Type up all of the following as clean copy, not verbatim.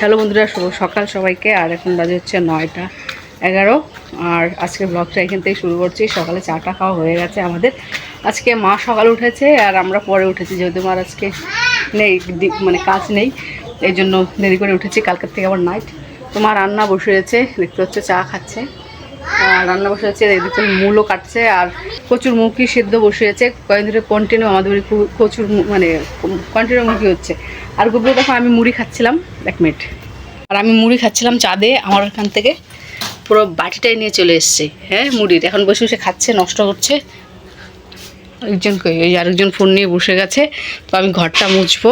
Hello বন্ধুরা, শুভ সকাল সবাইকে। আর এখন বাজে হচ্ছে 9টা 11। আর আজকে ব্লগটা এখান থেকে শুরু করছি। সকালে চাটা খাওয়া হয়ে গেছে আমাদের। আজকে মা সকালে উঠেছে আর আমরা পরে উঠেছি, যেহেতু মার আজকে নেই, মানে কাজ নেই, এই জন্য দেরি করে উঠেছি। কালকের থেকে আবার নাইট। তো মা রান্না বসিয়েছে, দেখতে হচ্ছে চা খাচ্ছে। রান্না বসিয়েছে, এদিকে মূলও কাটছে আর কচুর মুখি সিদ্ধ বসিয়েছে। কয়েকদিন ধরে কন্টিনিউ আমাদের বাড়ি কচুর মানে কন্টিনিউ মুখি হচ্ছে। আর গুবলু দেখো, আমি মুড়ি খাচ্ছিলাম, 1 মিনিট। আর আমি মুড়ি খাচ্ছিলাম চা দিয়ে, আমার এখান থেকে পুরো বাটিটাই নিয়ে চলে এসছে। হ্যাঁ, মুড়ির এখন বসে বসে খাচ্ছে, নষ্ট করছে। এই আরেকজন ফোন নিয়ে বসে গেছে। তো আমি ঘরটা মুছবো,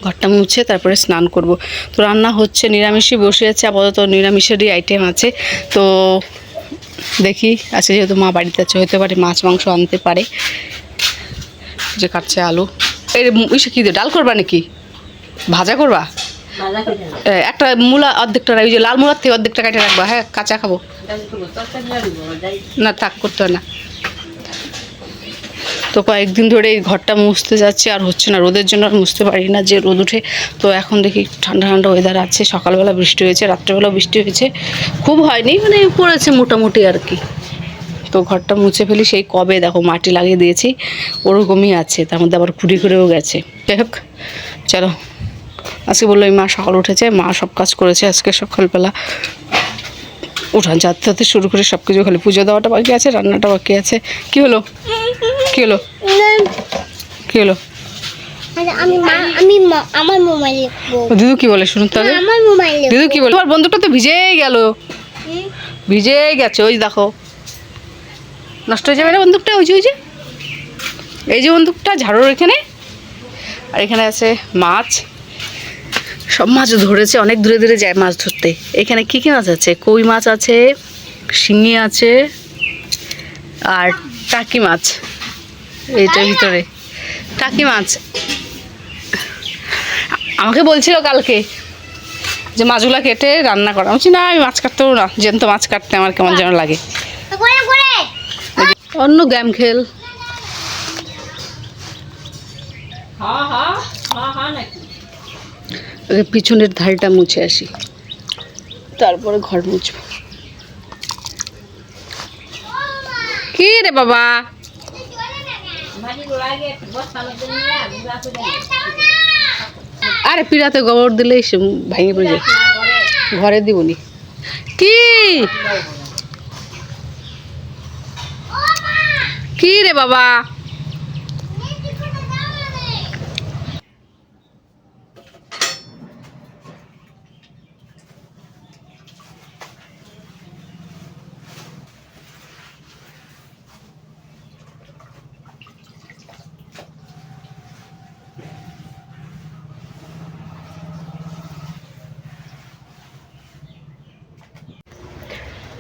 ঘরটা মুছে তারপরে স্নান করব। তো রান্না হচ্ছে, নিরামিষই বসে আছে আপাতত, নিরামিষেরই আইটেম আছে। তো দেখি, আজকে যেহেতু মা বাড়িতে আছে, হতে পারে মাছ মাংস আনতে পারে। যে কাটছে আলু, এই ইসে কী দিয়ে ডাল করবা নাকি ভাজা করবা? একটা মূলা অর্ধেকটা, ওই যে লাল মূলার থেকে অর্ধেকটা কাটে রাখবা। হ্যাঁ, কাঁচা খাবো না, থাক, করতে হয় না। তো কয়েকদিন ধরে এই ঘরটা মুছতে যাচ্ছে, আর হচ্ছে না, রোদের জন্য আর মুছতে পারি না, যে রোদ উঠে। তো এখন দেখি ঠান্ডা ঠান্ডা ওয়েদার আছে। সকালবেলা বৃষ্টি হয়েছে, রাত্রেবেলাও বৃষ্টি হয়েছে, খুব হয়নি, মানে পড়েছে মোটামুটি আর কি। তো ঘরটা মুছে ফেলি, সেই কবে দেখো মাটি লাগিয়ে দিয়েছি, ওরকমই আছে, তার মধ্যে আবার কুড়ি করেও গেছে। যাই হোক, চলো। আজকে বললো এই মা সকাল উঠেছে, মা সব কাজ করেছে আজকে সকালবেলা। উঠান যাতে শুরু করে সব কিছু, খালি পুজো দেওয়াটা বাকি আছে, রান্নাটা বাকি আছে। কি হলো, কি হলো, কি হলো? আমার মোবাইল লিখবো। দিদু কি বলে শুনুন তো। আমার মোবাইল দিদু কি বলে? তোমার বন্দুকটা তো ভিজেই গেল, ভিজেই গেছে। ওই দেখো, নষ্ট হয়ে যাবে না বন্দুকটা। ওই যে ওই যে এই যে বন্দুকটা ঝাড়ুর এখানে। আর এখানে আছে মাছ, সব মাছ ধরেছে, অনেক দূরে দূরে যায় মাছ ধরতে। এখানে কী কী মাছ আছে? কই মাছ আছে, শিঙি আছে, আর টাকি মাছ এইটার ভিতরে। টাকি মাছ আমাকে বলছিল কালকে যে মাছগুলো কেটে রান্না করা। বলছি না, আমি মাছ কাটতেও না, জ্যান্ত মাছ কাটতে আমার কেমন যেন লাগে। অন্য গেম খেল। পিছনের ধারটা মুছে আসি, তারপরে ঘর মুছবো। কি রে বাবা? আরে পিড়াতে গোবর দিলেই সে ভেঙে পড়ে যায়, ঘরে দিবনি। কি কি রে বাবা?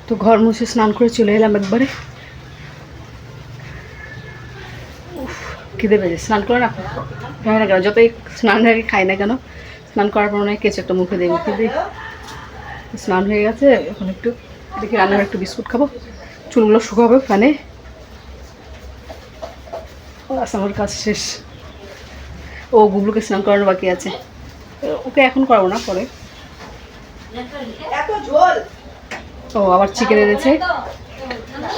তো ঘর মুছে স্নান করে চলে এলাম একবারে। খিদে পেয়েছে, স্নান করে না জানি না কেন, যতই স্নান আগে খাই না কেন, স্নান করার পর অনেক কিছু একটা মুখে দেয়, মুখে দিই। স্নান হয়ে গেছে, এখন একটু দেখি রান্নার একটু বিস্কুট খাবো, চুলগুলো শুকাবো ফ্যানে। আমার কাজ শেষ। ও গুবলুকে স্নান করানো বাকি আছে, ওকে এখন করাবো না, পরে। ও আবার চিকেন এনেছে,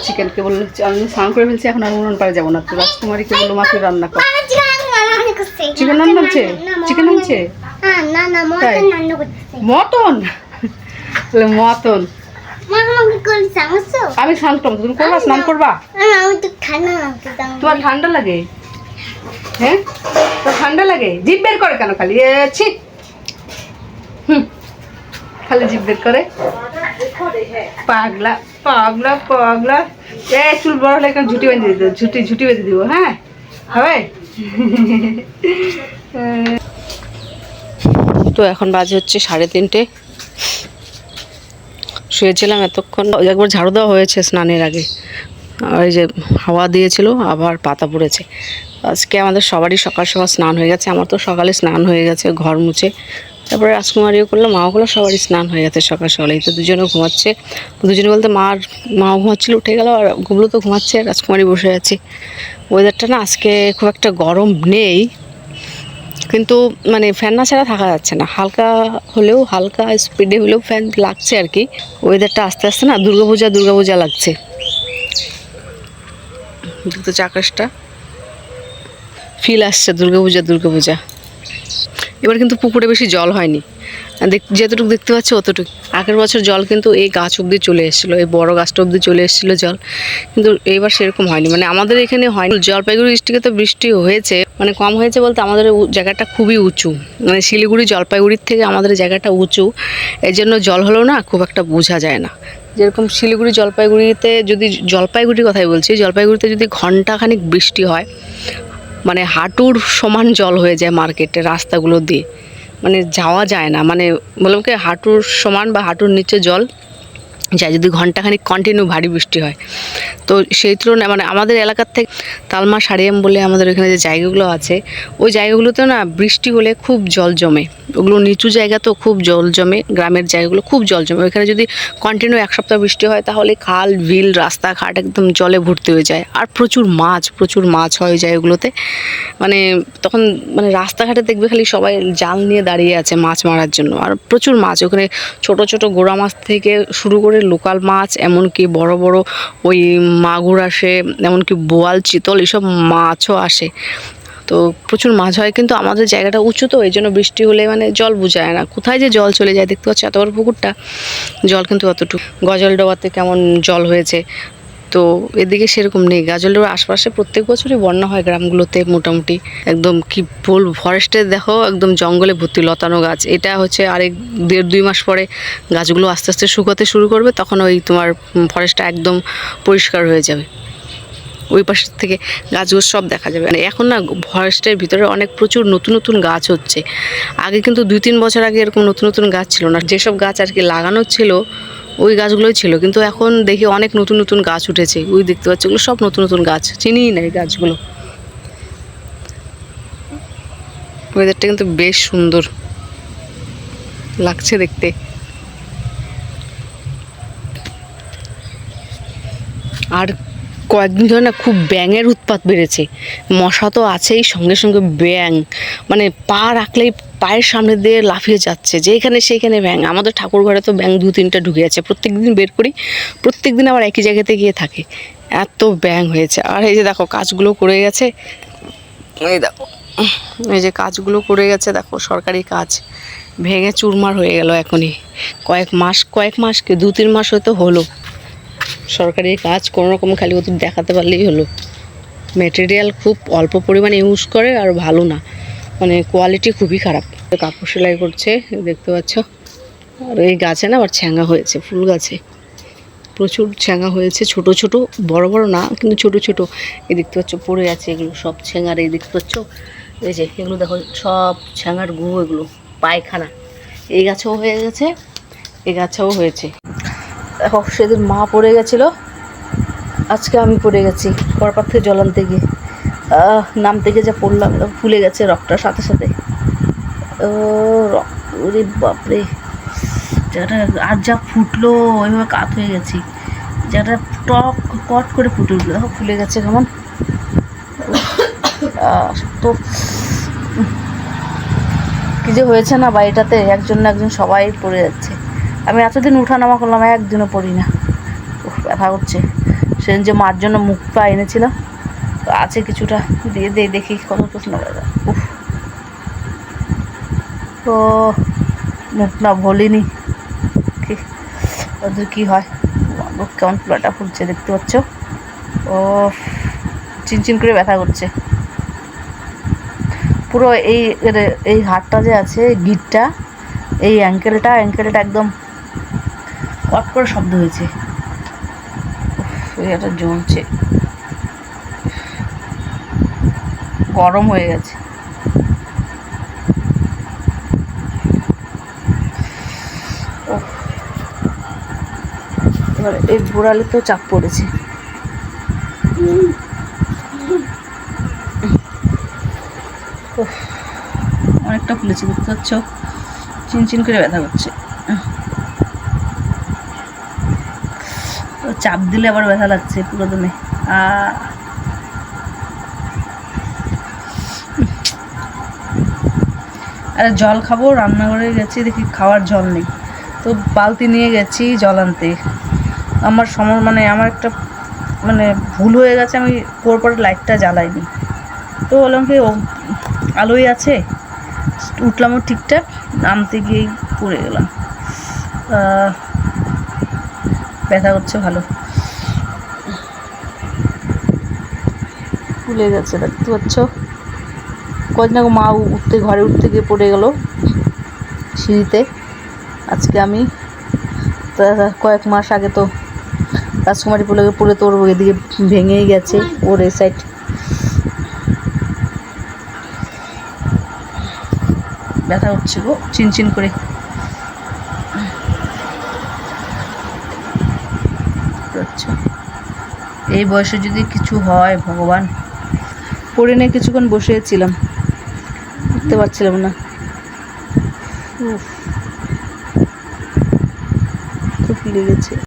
চিকেনকে বললো আমি স্নান করে ফেলছি, এখন আর উনুন পাড়ে যাবো না। তো রাজকুমারীকে বললো মা তুই রান্না কর। চিকেন রান্না হচ্ছে, চিকেন আনছে, মটন, মটন। আমি স্নান করবো, তুমি করবা? স্নান করবা? তোমার ঠান্ডা লাগে? হ্যাঁ, তোর ঠান্ডা লাগে? জিভ বের করে কেন খালি? ছি, খালি জিভ বের করে, পাগলা পাগলা পাগলা। চুল বড় হলে এখানে ঝুটি বেঁধে দিতে, ঝুটি বেঁধে দিব। হ্যাঁ, হবে। তো এখন বাজে হচ্ছে 3:30। শুয়েছিলাম এতক্ষণ, একবার ঝাড়ু দেওয়া হয়েছে স্নানের আগে, আর এই যে হাওয়া দিয়েছিল, আবার পাতা পড়েছে। আজকে আমাদের সবারই সকাল সকাল স্নান হয়ে গেছে। আমার তো সকালে স্নান হয়ে গেছে, ঘর মুছে। তারপরে রাজকুমারীও করলো, মাও করলো, সবারই স্নান হয়ে গেছে সকাল সকালে। এই তো দুজনেও ঘুমাচ্ছে, দুজনে বলতে মাও ঘুমাচ্ছিল, উঠে গেল, আর গুবলু তো ঘুমাচ্ছে, রাজকুমারী বসে আছে। ওয়েদারটা না আজকে খুব একটা গরম নেই, কিন্তু মানে ফ্যান না ছাড়া থাকা যাচ্ছে না, হালকা স্পিডে হলেও ফ্যান লাগছে আর কি। ওয়েদারটা আস্তে আস্তে না দুর্গাপূজা লাগছে। তো আকাশটা ফিল আসছে দুর্গাপূজা। এবার কিন্তু পুকুরে বেশি জল হয়নি, যতটুকু দেখতে পাচ্ছি অতটুকু। আগের বছর জল কিন্তু এই গাছ অবধি চলে এসেছিলো, এই বড় গাছটা অবধি চলে এসেছিলো জল, কিন্তু এবার সেরকম হয়নি। মানে আমাদের এখানে হয়নি। জলপাইগুড়ি ডিস্ট্রিক্টে তো বৃষ্টি হয়েছে, মানে কম হয়েছে বলতে আমাদের জায়গাটা খুবই উঁচু, মানে শিলিগুড়ি জলপাইগুড়ির থেকে আমাদের জায়গাটা উঁচু, এই জন্য জল হলেও না খুব একটা বোঝা যায় না। যেরকম শিলিগুড়ি জলপাইগুড়িতে যদি, জলপাইগুড়ির কথাই বলছি, জলপাইগুড়িতে যদি ঘন্টাখানিক বৃষ্টি হয় মানে হাঁটুর সমান জল হয়ে যায় মার্কেটে রাস্তাগুলো দিয়ে, মানে যাওয়া যায় না। মানে বললাম কি হাঁটুর সমান বা হাঁটুর নিচে জল যায় যদি ঘন্টাখানিক কন্টিনিউ ভারী বৃষ্টি হয়। তো সেই তুলনায় মানে আমাদের এলাকার থেকে তালমা সারিয়াম বলে আমাদের এখানে যে জায়গাগুলো আছে, ওই জায়গাগুলোতে না বৃষ্টি হলে খুব জল জমে। ওগুলো নিচু জায়গা তো খুব জল জমে, গ্রামের জায়গাগুলো খুব জল জমে। ওইখানে যদি কন্টিনিউ এক সপ্তাহ বৃষ্টি হয় তাহলে খাল বিল রাস্তাঘাট একদম জলে ভর্তি হয়ে যায়। আর প্রচুর মাছ হয় ওই জায়গাগুলোতে। মানে তখন মানে রাস্তাঘাটে দেখবে খালি সবাই জাল নিয়ে দাঁড়িয়ে আছে মাছ মারার জন্য, আর প্রচুর মাছ ওখানে, ছোট ছোট গোড়া মাছ থেকে শুরু করে লোকাল মাছ, এমনকি বড় বড় ওই মাগুর আসে, এমনকি বোয়াল চিতল এসব মাছও আসে। তো প্রচুর মাছ হয়, কিন্তু আমাদের জায়গাটা উঁচু তো এই জন্য বৃষ্টি হলে মানে জল বুঝায় না, কোথায় যে জল চলে যায়। দেখতে পাচ্ছি এত বড় পুকুরটা, জল কিন্তু অতটুকু। গজলডোবাতে কেমন জল হয়েছে, তো এদিকে সেরকম নেই। গাজলডোবার আশপাশে প্রত্যেক বছরই বন্যা হয় গ্রামগুলোতে মোটামুটি। একদম কি বলবো, ফরেস্টে দেখো একদম জঙ্গলে ভর্তি লতানো গাছ। এটা হচ্ছে আরেক 1.5-2 মাস পরে গাছগুলো আস্তে আস্তে শুকাতে শুরু করবে, তখন ওই তোমার ফরেস্টটা একদম পরিষ্কার হয়ে যাবে। ওই পাশ থেকে গাছগুলো সব দেখা যাবে। মানে এখন না ফরেস্টের ভিতরে অনেক প্রচুর নতুন গাছ হচ্ছে। আগে কিন্তু 2-3 বছর আগে এরকম নতুন গাছ ছিল না। যেসব গাছ আর কি লাগানো ছিল ওই গাছগুলোই ছিল, কিন্তু এখন দেখি অনেক নতুন গাছ উঠেছে। ওই দেখতে পাচ্ছি ওগুলো সব নতুন গাছ, চিনিই না এই গাছগুলো। ওয়েদারটা কিন্তু বেশ সুন্দর লাগছে দেখতে। আর কয়েকদিন ধরে না খুব ব্যাঙের উৎপাত বেড়েছে। মশা তো আছেই, সঙ্গে সঙ্গে ব্যাঙ, মানে পা রাখলেই পায়ের সামনে দিয়ে লাফিয়ে যাচ্ছে, যেখানে সেইখানে ব্যাঙ। আমাদের ঠাকুর ঘরে তো ব্যাঙ 2-3টা ঢুকে আছে, প্রত্যেকদিন বের করি, প্রত্যেকদিন আবার একই জায়গাতে গিয়ে থাকে, এত ব্যাঙ হয়েছে। আর এই যে দেখো কাজগুলো করে গেছে, এই দেখো এই যে কাজগুলো করে গেছে, দেখো সরকারি কাজ ভেঙে চুরমার হয়ে গেল এখনই। কয়েক মাস কি 2-3 মাস হয়তো হলো। সরকারি কাজ কোনো রকম খালি ওদের দেখাতে পারলেই হলো। মেটেরিয়াল খুব অল্প পরিমাণে ইউজ করে, আর ভালো না, মানে কোয়ালিটি খুবই খারাপ। কাপড় সেলাই করছে দেখতে পাচ্ছ। আর এই গাছে না আবার ছ্যাঙা হয়েছে, ফুল গাছে প্রচুর ছ্যাঙা হয়েছে, ছোট ছোট, বড় বড় না কিন্তু ছোট ছোট। এই দেখতে পাচ্ছ পড়ে আছে, এগুলো সব ছ্যাঙার। এই দেখতে পাচ্ছ এই যে এগুলো দেখো সব ছ্যাঙার গু, এগুলো পায়খানা। এই গাছেও হয়ে গেছে, এই গাছেও হয়েছে। দেখো সেদিন মা পড়ে গেছিলো, আজকে আমি পড়ে গেছি পরপার থেকে জল আনতে গিয়ে। নামতে গিয়ে যা পড়লাম, ফুলে গেছে রক্তটার সাথে সাথে। ওরে বাপরে, জায়গাটা আর যা ফুটলো, ওইভাবে কাত হয়ে গেছি, জায়গাটা টক কট করে ফুটে উঠলো। দেখো ফুলে গেছে কেমন। তো কী যে হয়েছে না বাড়িটাতে, একজন না একজন সবাই পড়ে যাচ্ছে। আমি এতদিন উঠানামা করলাম, একদিনও পড়ি না। ব্যথা করছে। সেদিন যে মার জন্য মুখটা এনেছিলাম, আছে কিছুটা, দিয়ে দেখি কত প্রশ্ন। তো মুখ না ভলিনি, ওদের কী হয়, মুখ কেমন ফুলাটা ফুলছে দেখতে পাচ্ছ। ও চিনচিন করে ব্যথা করছে পুরো। এই হাতটা যে আছে, গিটটা, এই অ্যাঙ্কেলটা একদম কট করে শব্দ হয়েছে। এটা জ্বলছে, গরম হয়ে গেছে। এবার এই বোড়ালে তো চাপ পড়েছে। অনেকটা ফুলেছে দেখতে পাচ্ছ, চিনচিন করে ব্যথা করছে। চাপ দিলে আবার ব্যথা লাগছে পুরো দমে। আরে জল খাবো, রান্নাঘরে গেছি দেখি খাওয়ার জল নেই, তো বালতি নিয়ে গেছি জল আনতে। আমার মানে আমার একটা মানে ভুল হয়ে গেছে, আমি পরে লাইটটা জ্বালাইনি, তো বললাম কি আলোই আছে, উঠলামও ঠিকঠাক, নামতে গিয়েই পড়ে গেলাম। ব্যথা করছে ভালো, ফুলে গেছে দেখতে পাচ্ছ। কদিন আগে মা ঘরে উঠতে গিয়ে পড়ে গেল সিঁড়িতে। আজকে আমি কয়েক মাস আগে তো রাজকুমারী পড়ে তোর এদিকে ভেঙেই গেছে, ওর এই সাইড। ব্যথা হচ্ছে গো চিনচিন করে। এই বয়সে যদি কিছু হয় ভগবান। পড়ে নিয়ে কিছুক্ষণ বসেছিলাম, উঠতে পারছিলাম না, খুব লেগেছে।